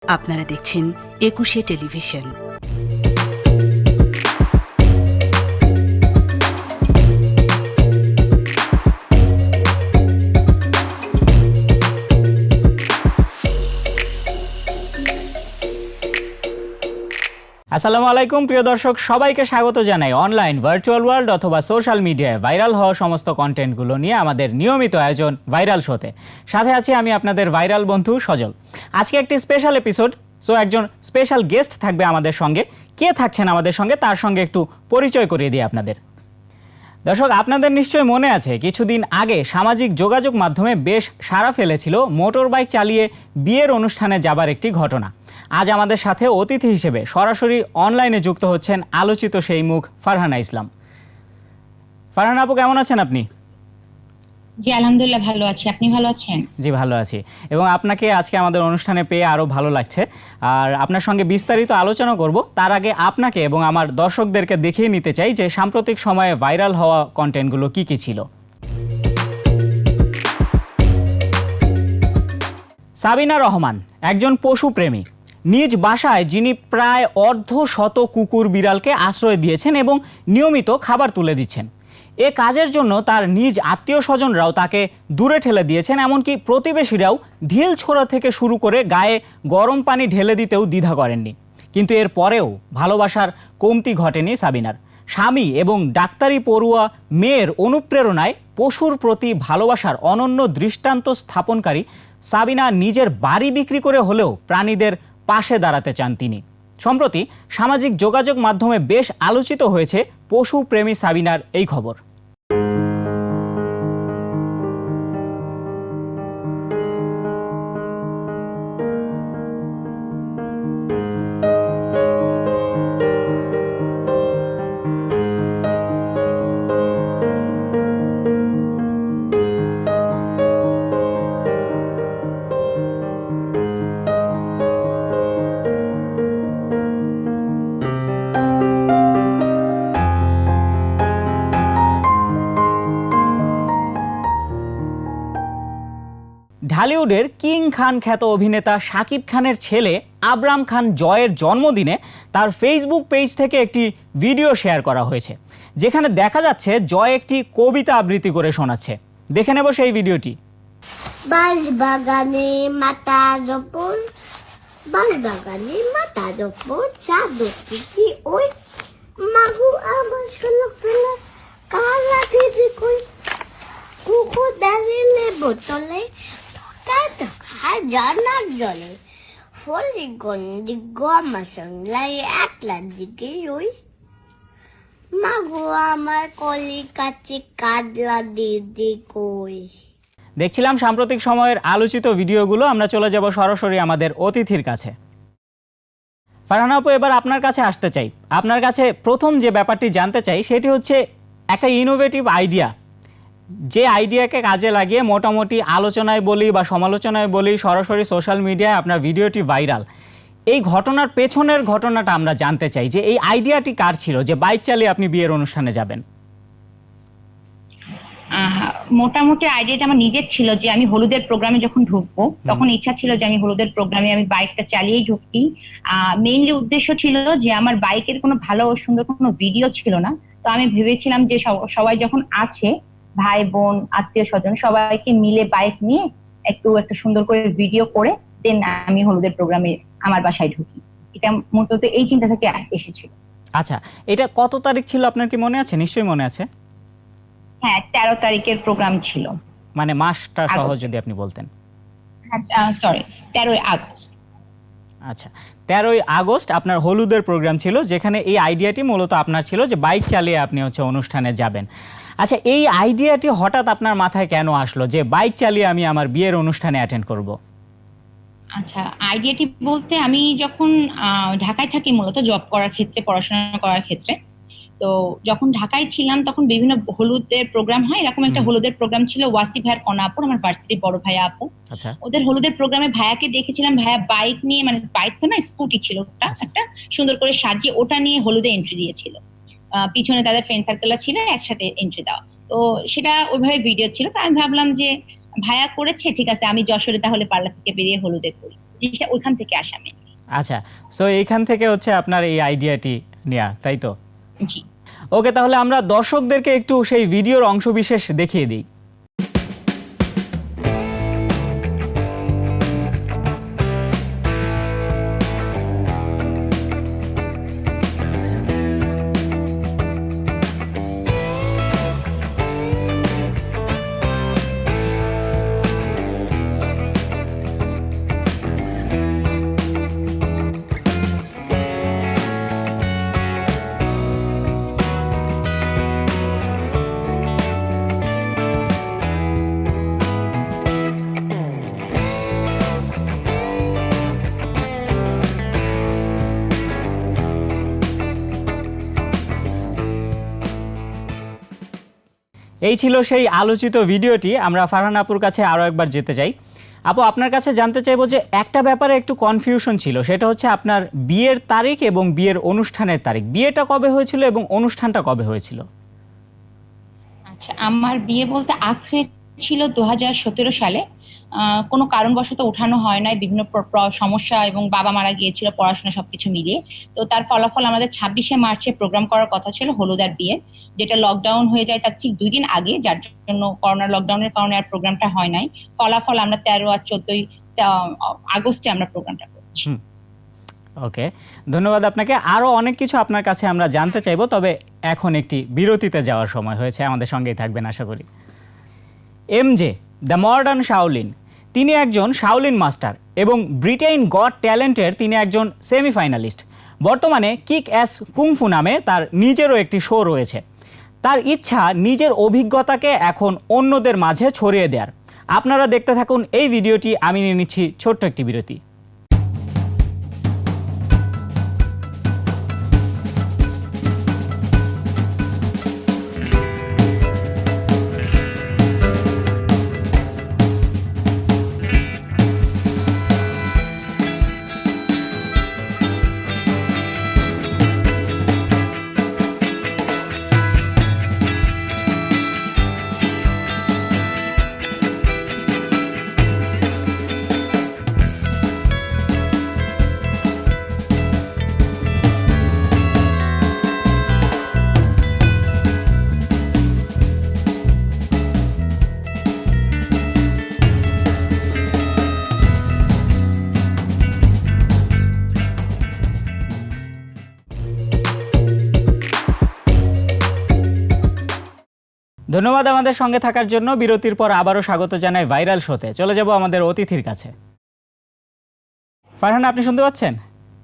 আপনারা দেখছেন একুশে টেলিভিশন। আসসালামু আলাইকুম প্রিয় দর্শক, সবাইকে স্বাগত জানাই অনলাইন, ভার্চুয়াল ওয়ার্ল্ড অথবা সোশ্যাল মিডিয়ায় ভাইরাল হওয়া সমস্ত কন্টেন্টগুলো নিয়ে আমাদের নিয়মিত আয়োজন ভাইরাল শোতে। সাথে আছি আমি আপনাদের ভাইরাল বন্ধু সজল। আজকে একটি স্পেশাল এপিসোড, সো একজন স্পেশাল গেস্ট থাকবে আমাদের সঙ্গে। কে থাকছেন আমাদের সঙ্গে তার সঙ্গে একটু পরিচয় করিয়ে দিই আপনাদের। দর্শক, আপনাদের নিশ্চয়ই মনে আছে কিছুদিন আগে সামাজিক যোগাযোগ মাধ্যমে বেশ সাড়া ফেলেছিল মোটর বাইক চালিয়ে বিয়ের অনুষ্ঠানে যাবার একটি ঘটনা। আজ আমাদের সাথে অতিথি হিসেবে সরাসরি অনলাইনে যুক্ত হচ্ছেন আলোচিত সেই মুখ ফারহানা ইসলাম। ফারহানা আপু, কেমন আছেন আপনি? জি আলহামদুলিল্লাহ ভালো আছি, আপনি ভালো আছেন? জি ভালো আছি, এবং আপনাকে আজকে আমাদের অনুষ্ঠানে পেয়ে আরও ভালো লাগছে। আর আপনার সঙ্গে বিস্তারিত আলোচনা করব তার আগে আপনাকে এবং আমার দর্শকদেরকে দেখিয়ে নিতে চাই যে সাম্প্রতিক সময়ে ভাইরাল হওয়া কন্টেন্টগুলো কি কি ছিল। সাবিনা রহমান একজন পশুপ্রেমী। নিজ বাসায় যিনি প্রায় অর্ধশত কুকুর বিড়ালকে আশ্রয় দিয়েছেন এবং নিয়মিত খাবার তুলে দিচ্ছেন। এ কাজের জন্য তার নিজ আত্মীয় স্বজনরাও তাকে দূরে ঠেলে দিয়েছেন, এমনকি প্রতিবেশীরাও ঢিল ছোড়া থেকে শুরু করে গায়ে গরম পানি ঢেলে দিতেও দ্বিধা করেননি। কিন্তু এর পরেও ভালোবাসার কমতি ঘটেনি সাবিনার। স্বামী এবং ডাক্তারি পড়ুয়া মেয়ের অনুপ্রেরণায় পশুর প্রতি ভালোবাসার অনন্য দৃষ্টান্ত স্থাপনকারী সাবিনা নিজের বাড়ি বিক্রি করে হলেও প্রাণীদের পাশে দাঁড়াতে চান তিনি। সম্প্রতি সামাজিক যোগাযোগ মাধ্যমে বেশ আলোচিত হয়েছে পশু প্রেমী সাবিনার এই খবর। ঢালিউডের কিং খান খ্যাত অভিনেতা শাকিব খানের ছেলে আবরাম খান জয়ের জন্মদিনে তার ফেসবুক পেজ থেকে একটি ভিডিও শেয়ার করা হয়েছে, যেখানে দেখা যাচ্ছে জয় একটি কবিতা আবৃত্তি করে শোনাচ্ছে। দেখে নেব সেই ভিডিওটি। বাগানে মাথার ওপর বাগানে মাথার ওপর চাঁদ উঠেছি ওই মাগু আমার ষোলো ফেলা কালা দিদি কই কুকুর দাঁড়িয়ে বোতলে জানার জলে ফলি গন্ডি গমা সঙ্গলাই একলার দিকে ওই মাগু আমার কলি কাছে কাদলা দিদি কই। দেখছিলাম সাম্প্রতিক সময়ের আলোচিত ভিডিওগুলো। আমরা চলে যাব সরাসরি আমাদের অতিথির কাছে। ফারহানা আপু, এবার আপনার কাছে আসতে চাই। আপনার কাছে প্রথম যে ব্যাপারটি জানতে চাই সেটি হচ্ছে একটা ইনোভেটিভ আইডিয়া, যে আইডিয়াকে কাজে লাগিয়ে মোটামুটি আলোচনায় বলি বা সমালোচনায় বলি, সরাসরি সোশ্যাল মিডিয়ায় আপনার ভিডিওটি ভাইরাল। এই ঘটনার পেছনের ঘটনাটা আমরা জানতে চাই, যে এই আইডিয়াটি কার ছিল যে বাইক চালিয়ে আপনি বিয়ের অনুষ্ঠানে যাবেন? মোটামুটি আইডিয়াটা আমার নিজের ছিল যে আমি হলুদের প্রোগ্রামে যখন ঢুকবো তখন ইচ্ছা ছিল যে আমি হলুদের প্রোগ্রামে আমি বাইকটা চালিয়েই ঢুকি। মেইনলি উদ্দেশ্য ছিল যে আমার বাইকের কোনো ভালো সুন্দর কোনো ভিডিও ছিল না, তো আমি ভেবেছিলাম যে সবাই যখন আছে ভাই বোন আত্মীয় স্বজন সবাইকে মিলে বাইক নিয়ে একটু একটা সুন্দর করে ভিডিও করে দেন আমি হলুদের প্রোগ্রামে আমার বাসায় ঢুকি। এটা মূলত এই চিন্তা থেকে এসেছিল। আচ্ছা, এটা কত তারিখ ছিল আপনার কি মনে আছে? নিশ্চয়ই মনে আছে। হ্যাঁ, 13 তারিখের প্রোগ্রাম ছিল। মানে মাসটা সহ যদি আপনি বলতেন। Sorry, 13 August. আচ্ছা, 13 আগস্ট আপনার হলুদের প্রোগ্রাম ছিল, যেখানে এই আইডিয়াটি মূলত আপনার ছিল যে বাইক চালিয়ে আপনি অনুষ্ঠানে যাবেন। আচ্ছা, এই আইডিয়াটি হঠাৎ আপনার মাথায় কেন আসলো যে বাইক চালিয়ে আমি আমার বিয়ের অনুষ্ঠানে অ্যাটেন্ড করব? আচ্ছা, আইডিয়াটি বলতে আমি যখন ঢাকায় থাকি মূলত জব করার ক্ষেত্রে, পড়াশোনা করার ক্ষেত্রে, তো যখন ঢাকায় ছিলাম তখন বিভিন্ন হলুদের প্রোগ্রাম হয়। এরকম একটা হলুদের প্রোগ্রাম ছিল ওয়াসি ভাইয়ের কনা আপুর, আমার ভার্সিটির বড় ভাইয়া আপু। আচ্ছা, ওদের হলুদের প্রোগ্রামে ভাইয়াকে দেখেছিলাম, ভাইয়া বাইক নিয়ে, মানে বাইক তো না স্কুটি ছিল ওটা, একটা সুন্দর করে সাজিয়ে ওটা নিয়ে হলুদে এন্ট্রি দিয়েছিল। পিছনে তাদের ফ্রেন্ড সার্কেল ছিল, একসাথে এন্ট্রি দেওয়া। তো সেটা ওইভাবে ভিডিও ছিল। তো আমি ভাবলাম যে ভাইয়া করেছে, ঠিক আছে আমি যশোরে তাহলে পার্লার থেকে বেরিয়ে হলুদে করি। জিনিসটা ওইখান থেকে আসা mainly। আচ্ছা, সো এইখান থেকে হচ্ছে আপনার এই আইডিয়াটি নেয়া, তাই তো? জি। ওকে, তাহলে আমরা দর্শকদেরকে একটু সেই ভিডিওর অংশবিশেষ দেখিয়ে দিই। এই ছিল সেই আলোচিত ভিডিওটি। আমরা ফারহান আপুর কাছে আরও একবার যেতে চাই। আপু, আপনার কাছে জানতে চাইবো যে একটা ব্যাপারে একটু কনফিউশন ছিল, সেটা হচ্ছে আপনার বিয়ের তারিখ এবং বিয়ের অনুষ্ঠানের তারিখ। বিয়েটা কবে হয়েছিল এবং অনুষ্ঠানটা কবে হয়েছিল? আচ্ছা, আমার বিয়ে বলতে আগ হয়েছিল 2017 সালে। কোনো কারণবশত ওঠানো হয় নাই, বিভিন্ন সমস্যা এবং বাবা মারা গিয়েছিল, পড়াশোনা সবকিছু মিলিয়ে। তো তার ফলাফল আমাদের 26শে মার্চে প্রোগ্রাম করার কথা ছিল হলুদার বিয়ে, যেটা লকডাউন হয়ে যায় তার ঠিক 2 দিন আগে, যার জন্য করোনা লকডাউনের কারণে আর প্রোগ্রামটা হয় নাই। ফলাফল আমরা 13 আর 14 আগস্টে আমরা প্রোগ্রামটা করছি। ওকে, ধন্যবাদ আপনাকে। আরও অনেক কিছু আপনার কাছে আমরা জানতে চাইবো, তবে এখন একটি বিরতিতে যাওয়ার সময় হয়েছে। আমাদের সঙ্গেই থাকবেন আশা করি। এমজে দ্য মডার্ন শাওলিন, তিনি একজন শাওলিন মাস্টার এবং ব্রিটেন গট ট্যালেন্টের তিনি একজন সেমিফাইনালিস্ট। বর্তমানে কিক অ্যাস কুংফু নামে তার নিজেরও একটি শো রয়েছে। তার ইচ্ছা নিজের অভিজ্ঞতাকে এখন অন্যদের মাঝে ছড়িয়ে দেওয়ার। আপনারা দেখতে থাকুন এই ভিডিওটি। আমি নিয়ে নিচ্ছি ছোট্ট একটি বিরতি। ধন্যবাদ আমাদের সঙ্গে থাকার জন্য। বিরতির পর আবারও স্বাগত জানাই ভাইরাল শোতে। চলে যাব আমাদের অতিথির কাছে। ফারহান, আপনি শুনতে পাচ্ছেন?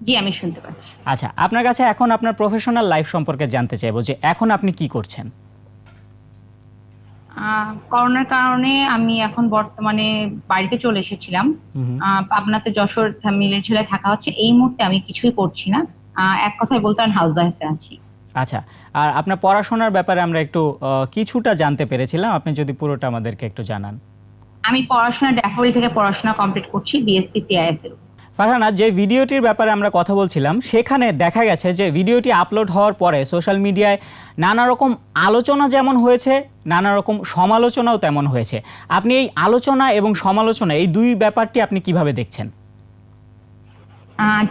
জি, আমি শুনতে পাচ্ছি। আচ্ছা, আপনার কাছে এখন আপনার প্রফেশনাল লাইফ সম্পর্কে জানতে চাইবো যে এখন আপনি কি করছেন? করোনার কারণে আমি এখন বর্তমানে বাড়িতে চলে এসেছিলাম। পাবনাতে যশোর মিলে ঝুলে থাকা হচ্ছে। এই মুহূর্তে আমি কিছুই করছি না। এক কথায় বলতে আমি হাউস ওয়াইফে আছি। আচ্ছা, আর আপনার পড়াশোনার ব্যাপারে আমরা একটু কিছুটা জানতে পেরেছিলাম, আপনি যদি পুরোটা আমাদেরকে একটু জানান। আমি পড়াশোনা ড্যাফোডিল থেকে পড়াশোনা কমপ্লিট করছি, বিএসসি সিআইএসএল। ফারহানা, যে ভিডিওটির ব্যাপারে আমরা কথা বলছিলাম, সেখানে দেখা গেছে যে ভিডিওটি আপলোড হওয়ার পরে সোশ্যাল মিডিয়ায় নানা রকম আলোচনা যেমন হয়েছে, নানা রকম সমালোচনাও তেমন হয়েছে। আপনি এই আলোচনা এবং সমালোচনা, এই দুই ব্যাপারটি আপনি কিভাবে দেখছেন?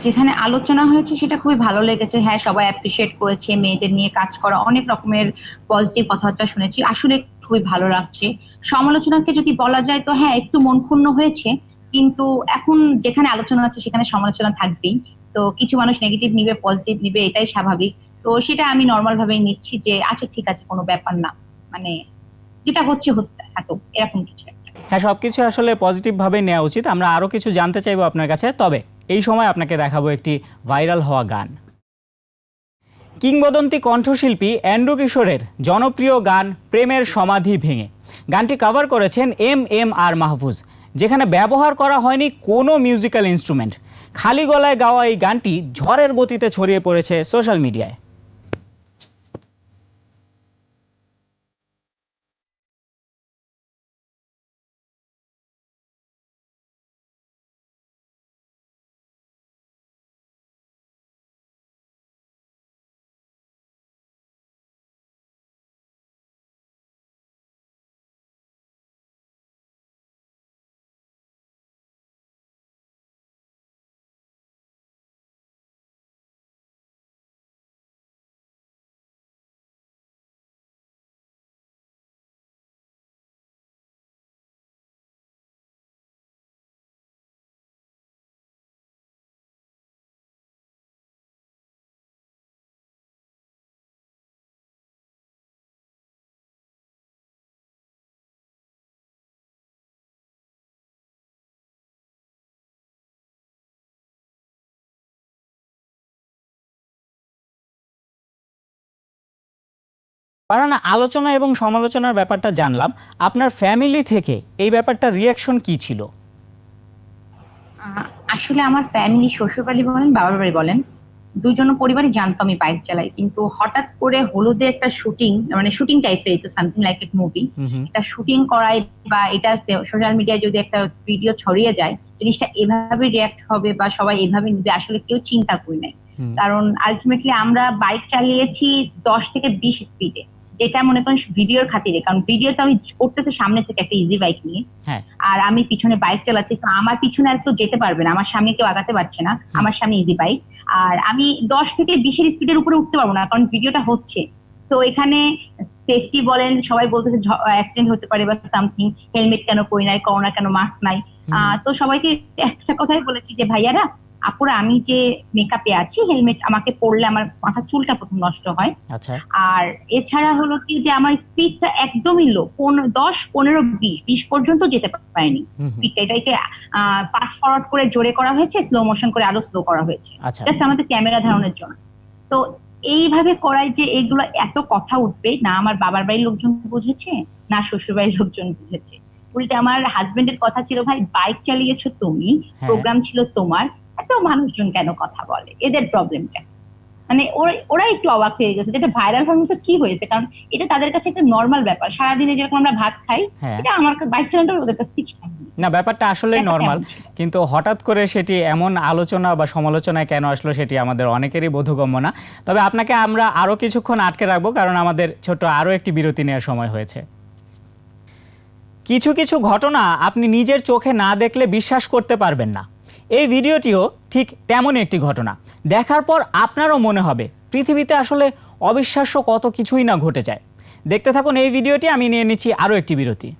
যেখানে আলোচনা হয়েছে সেটা খুবই ভালো লেগেছে। হ্যাঁ, সবাই অ্যাপ্রিসিয়েট করেছে, মেয়েদের নিয়ে কাজ করা, অনেক রকমের পজিটিভ কথাবার্তা শুনেছি, আসলে খুবই ভালো লাগছে। সমালোচনাকে যদি বলা যায় তো হ্যাঁ, একটু মন ক্ষুণ্ণ হয়েছে, কিন্তু এখন যেখানে আলোচনা আছে সেখানে সমালোচনা থাকবেই। তো কিছু মানুষ নেগেটিভ নিবে, পজিটিভ নিবে, এটাই স্বাভাবিক। তো সেটা আমি নর্মাল ভাবেই নিচ্ছি যে আচ্ছা ঠিক আছে, কোনো ব্যাপার না, মানে যেটা হচ্ছে হতে থাকুক, এরকম কিছু একটা। হ্যাঁ, সবকিছু আসলে পজিটিভভাবে নেওয়া উচিত। আমরা আরও কিছু জানতে চাইবো আপনার কাছে, তবে এই সময় আপনাকে দেখাবো একটি ভাইরাল হওয়া গান। কিংবদন্তি কণ্ঠশিল্পী এন্ড্রু কিশোরের জনপ্রিয় গান প্রেমের সমাধি ভেঙে। গানটি কভার করেছেন এম আর মাহফুজ, যেখানে ব্যবহার করা হয়নি কোনো মিউজিক্যাল ইনস্ট্রুমেন্ট। খালি গলায় গাওয়া এই গানটি ঝড়ের গতিতে ছড়িয়ে পড়েছে সোশ্যাল মিডিয়ায়। ফারহানা, আলোচনা এবং সমালোচনার ব্যাপারটা জানলাম, আপনার ফ্যামিলি থেকে এই ব্যাপারটা রিয়াকশন কি ছিল? আসলে আমার ফ্যামিলি, শ্বশুরবাড়ি বলেন বাবার বাড়ি বলেন, দুজন পরিবারই জানতো আমি বাইক চালাই, কিন্তু হঠাৎ করে হলুদে একটা শুটিং, মানে শুটিং টাইপের, তো সামথিং লাইক এ মুভি, এটা শুটিং করায় বা এটা সোশ্যাল মিডিয়ায় যদি একটা ভিডিও ছড়িয়ে যায়, জিনিসটা এভাবে রিয়াক্ট হবে বা সবাই এভাবে নিবে, আসলে কেউ চিন্তা করি নাই। কারণ আলটিমেটলি আমরা বাইক চালিয়েছি 10 থেকে 20 স্পিডে, যেটা মনে করেন ভিডিওর খাতিরে, কারণ ভিডিও তো আমি করতেছি সামনে থেকে একটা ইজি বাইক নিয়ে, আর আমি পিছনে বাইক চালাচ্ছি, তো আমার পিছনে আর কেউ যেতে পারবে না, আমার সামনে কেউ আগাতে পারছে না, আমার সামনে ইজি বাইক, আর আমি 10 থেকে 20 এর স্পিডের উপরে উঠতে পারবো না, কারণ ভিডিওটা হচ্ছে। তো এখানে সেফটি বলেন, সবাই বলতেছে অ্যাক্সিডেন্ট হতে পারে বা সামথিং, হেলমেট কেন পরি নাই, করোনা কেন মাস্ক নাই। তো সবাইকে একটা কথাই বলেছি যে ভাইয়ারা আপুরা, আমি যে মেকআপে আছি, হেলমেট আমাকে পরলে আমার মাথার চুলটা প্রথম নষ্ট হয়। আর এছাড়া হলো কি যে আমার স্পিডটা একদমই লো, 10, 15, 20 পর্যন্ত যেতে পারেনি স্পিডটা। এটাকে ফাস্ট ফরওয়ার্ড করে জোরে করা হয়েছে, স্লো মোশন করে আরো স্লো করা হয়েছে, জাস্ট আমাদের ক্যামেরা ধারণের জন্য। তো এইভাবে করায় যে এগুলো এত কথা উঠবে না, আমার বাবার বাড়ির লোকজন বুঝেছে না শ্বশুর বাড়ির লোকজন বুঝেছে। উল্টে আমার হাজবেন্ডের কথা ছিল, ভাই বাইক চালিয়েছো তুমি, প্রোগ্রাম ছিল তোমার, এত মানুষজন কেন কথা বলে, এদের প্রবলেমটা, মানে ওরা একটু অবাক হয়ে গেছে যেটা ভাইরাল হওয়ার মতো কি হয়েছে, কারণ এটা তাদের কাছে একটা নর্মাল ব্যাপার, সারাদিনে যেরকম আমরা ভাত খাই, এটা আমার বাইক চালানোটা ওদের কাছে ঠিক না, ব্যাপারটা আসলে নর্মাল, কিন্তু হঠাৎ করে সেটি এমন আলোচনা বা সমালোচনায় কেন আসলো সেটি আমাদের অনেকেরই বোধগম্য না। তবে আপনাকে আমরা আরো কিছুক্ষণ আটকে রাখবো, কারণ আমাদের ছোট আরো একটি বিরতি নেওয়ার সময় হয়েছে। কিছু কিছু ঘটনা আপনি নিজের চোখে না দেখলে বিশ্বাস করতে পারবেন না। এই ভিডিওটিও ঠিক তেমনই একটি ঘটনা। দেখার পর আপনারও মনে হবে পৃথিবীতে আসলে অবিশ্বাস্য কত কিছুই না ঘটে যায়। দেখতে থাকুন এই ভিডিওটি, আমি নিয়ে নিচ্ছি আরও একটি বিরতি।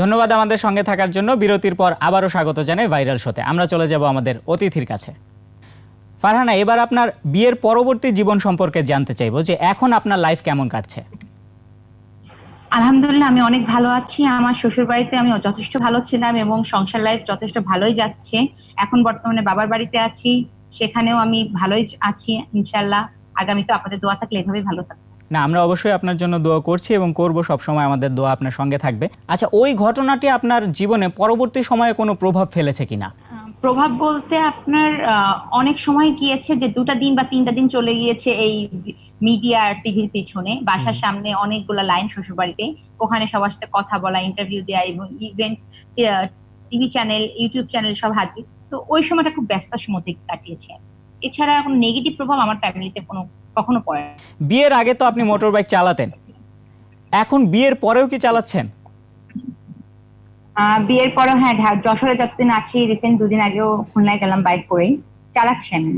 ধন্যবাদ আমাদের সঙ্গে থাকার জন্য। বিরতির পর আবারও স্বাগত জানাই ভাইরাল শোতে। আমরা চলে যাব আমাদের অতিথির কাছে। ফারহানা, এবার আপনার বিয়ের পরবর্তী জীবন সম্পর্কে জানতে চাইবো যে এখন আপনার লাইফ কেমন কাটছে? আলহামদুলিল্লাহ, আমি অনেক ভালো আছি। আমার শ্বশুর বাড়িতে আমি যথেষ্ট ভালো ছিলাম এবং সংসার লাইফ যথেষ্ট ভালোই যাচ্ছে। এখন বর্তমানে বাবার বাড়িতে আছি, সেখানেও আমি ভালোই আছি ইনশাআল্লাহ। আগামীতে আপনাদের দোয়া থাকলে এভাবেই ভালো থাকবে। না, আমরা অবশ্যই আপনার জন্য দোয়া করছি এবং করব, সবসময় আমাদের দোয়া আপনার সঙ্গে থাকবে। আচ্ছা, ওই ঘটনাটি আপনার জীবনে পরবর্তী সময়ে কোনো প্রভাব ফেলেছে কিনা? প্রভাব বলতে আপনার অনেক সময় গিয়েছে যে 2টা দিন বা 3টা দিন চলে গিয়েছে এই মিডিয়া আর টিভির পিছনে। বাসার সামনে অনেকগুলো লাইন শ্বশুর বাড়িতে, ওখানে সবার সাথে কথা বলা, ইন্টারভিউ দেওয়া এবং event, TV channel, YouTube channel সব হাজির। তো ওই সময়টা খুব ব্যস্ততার সময় কাটিয়েছে। এছাড়া কোনো নেগেটিভ প্রভাব আমার ফ্যামিলিতে কখনো পড়ে না। বিয়ের আগে তো আপনি মোটর বাইক চালাতেন, এখন বিয়ের পরেও কি চালাচ্ছেন? বিয়ের পরে হ্যাঁ, যশোরে যতদিন আছি, রিসেন্ট 2 দিন আগেও খুলনায় গেলাম বাইক করেই, চালাচ্ছি আমি।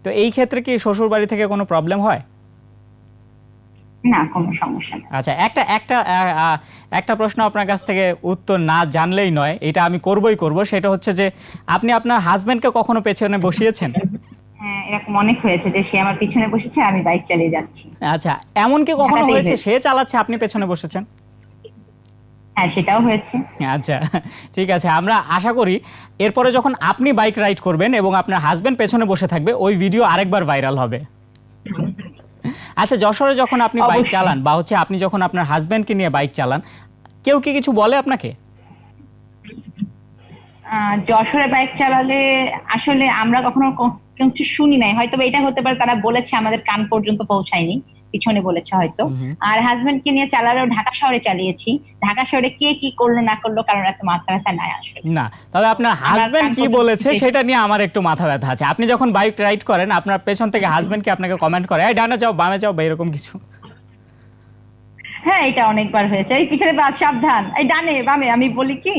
তো এই ক্ষেত্রে কি শ্বশুর বাড়ি থেকে কোনো প্রবলেম হয়? না, কোনো সমস্যা নেই। আচ্ছা, একটা প্রশ্ন আপনার কাছ থেকে উত্তর না জানলেই নয়, এটা আমি করব। সেটা হচ্ছে যে আপনি আপনার হাজবেন্ডকে কখনো পেছনে বসিয়েছেন? হ্যাঁ, এরকম অনেক হয়েছে যে সে আমার পিছনে বসেছে, আমি বাইক চালিয়ে যাচ্ছি। আচ্ছা, এমন কি কখনো হয়েছে সে চালাচ্ছে আপনি পেছনে বসেছেন? হ্যাঁ, সেটাও হয়েছে। আচ্ছা, ঠিক আছে। আমরা আশা করি এরপরে যখন আপনি বাইক রাইড করবেন এবং আপনার হাজবেন্ড পেছনে বসে থাকবে, ওই ভিডিও আরেকবার ভাইরাল হবে। আচ্ছা, যশোরে যখন আপনি বাইক চালান বা হচ্ছে আপনি যখন আপনার হাজবেন্ডকে নিয়ে বাইক চালান, কেউ কি কিছু বলে আপনাকে? যশোরে বাইক চালালে আসলে আমরা কখনো কিছু শুনি নাই, হয়তো এটা হতে পারে তারা বলেছে, আমাদের কান পর্যন্ত পৌঁছায়নি, পিছনে বলেছে হয়তো। আর হাজবেন্ডকে নিয়ে চালালেও ঢাকা শহরে চালিয়েছি। ঢাকা শহরে কে কি করলো না করলো কারণ এত মাথা ব্যথা নাই আসলে না। তবে আপনার হাজবেন্ড কি বলেছে সেটা নিয়ে আমার একটু মাথা ব্যথা আছে। আপনি যখন বাইক রাইড করেন, আপনার পেছন থেকে হাজবেন্ড কি আপনাকে কমেন্ট করে, এই ডানে যাও, বামে যাও বা এরকম কিছু? হ্যাঁ, এটা অনেকবার হয়েছে। এই পিছনে বাদ, সাবধান, এই ডানে বামে, আমি বলি কি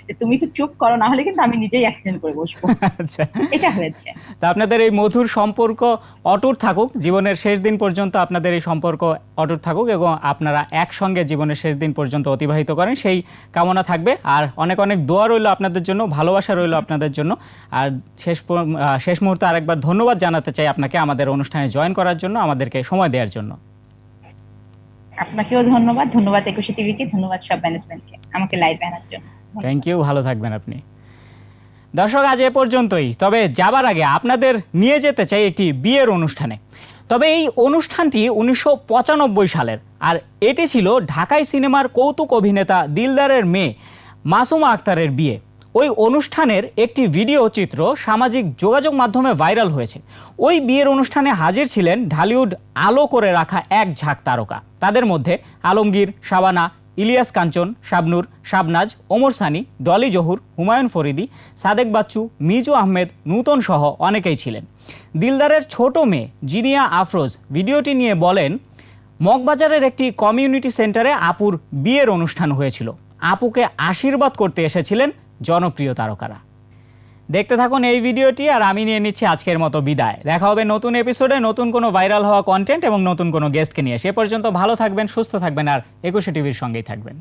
যে তুমি একটু চুপ করো, না হলে কিন্তু আমি নিজেই অ্যাক্সিডেন্ট করে বসবো। আচ্ছা, এটা হয়েছে। তা আপনাদের এই মধুর সম্পর্ক অটুট থাকুক, জীবনের শেষ দিন পর্যন্ত আপনাদের এই সম্পর্ক অটুট থাকুক এবং আপনারা একসঙ্গে জীবনের শেষ দিন পর্যন্ত অতিবাহিত করেন, সেই কামনা থাকবে। আর অনেক অনেক দোয়া রইল আপনাদের জন্য, ভালোবাসা রইল আপনাদের জন্য। আর শেষ মুহূর্তে আরেকবার ধন্যবাদ জানাতে চাই আপনাকে আমাদের অনুষ্ঠানে জয়েন করার জন্য, আমাদেরকে সময় দেওয়ার জন্য। আপনাকেও ধন্যবাদ, ধন্যবাদ একুশে টিভিকে, ধন্যবাদ সব ম্যানেজমেন্টকে আমাকে লাইভে আনার জন্য। থ্যাংক ইউ, ভালো থাকবেন আপনি। দর্শক, আজ এ পর্যন্তই। তবে যাবার আগে আপনাদের নিয়ে যেতে চাই একটি বিয়ের অনুষ্ঠানে। তবে এই অনুষ্ঠানটি 1995 সালের, আর এটি ছিল ঢাকাই সিনেমার কৌতুক অভিনেতা দিলদারের মেয়ে মাসুমা আক্তারের বিয়ে। ওই অনুষ্ঠানের একটি ভিডিও চিত্র সামাজিক যোগাযোগ মাধ্যমে ভাইরাল হয়েছে। ওই বিয়ের অনুষ্ঠানে হাজির ছিলেন ঢালিউড আলো করে রাখা এক ঝাঁক তারকা। তাদের মধ্যে আলমগীর, শাবানা, ইলিয়াস কাঞ্চন, শাবনূর, শাবনাজ, ওমর সানি, ডলি জহুর, হুমায়ুন ফরিদি, সাদেক বাচ্চু, মিজু আহমেদ, নূতন সহ অনেকেই ছিলেন। দিলদারের ছোট মেয়ে জিনিয়া আফরোজ ভিডিওটি নিয়ে বলেন, মগবাজারের একটি কমিউনিটি সেন্টারে আপুর বিয়ের অনুষ্ঠান হয়েছিল। আপুকে আশীর্বাদ করতে এসেছিলেন জনপ্রিয় তারকারা। দেখতে থাকুন এই ভিডিওটি, আর আমি নিয়ে নিচ্ছি আজকের মতো বিদায়। দেখা হবে নতুন এপিসোডে নতুন কোনো ভাইরাল হওয়া কন্টেন্ট এবং নতুন কোনো গেস্টকে নিয়ে। সে পর্যন্ত ভালো থাকবেন, সুস্থ থাকবেন, আর একুশে টিভির সঙ্গেই থাকবেন।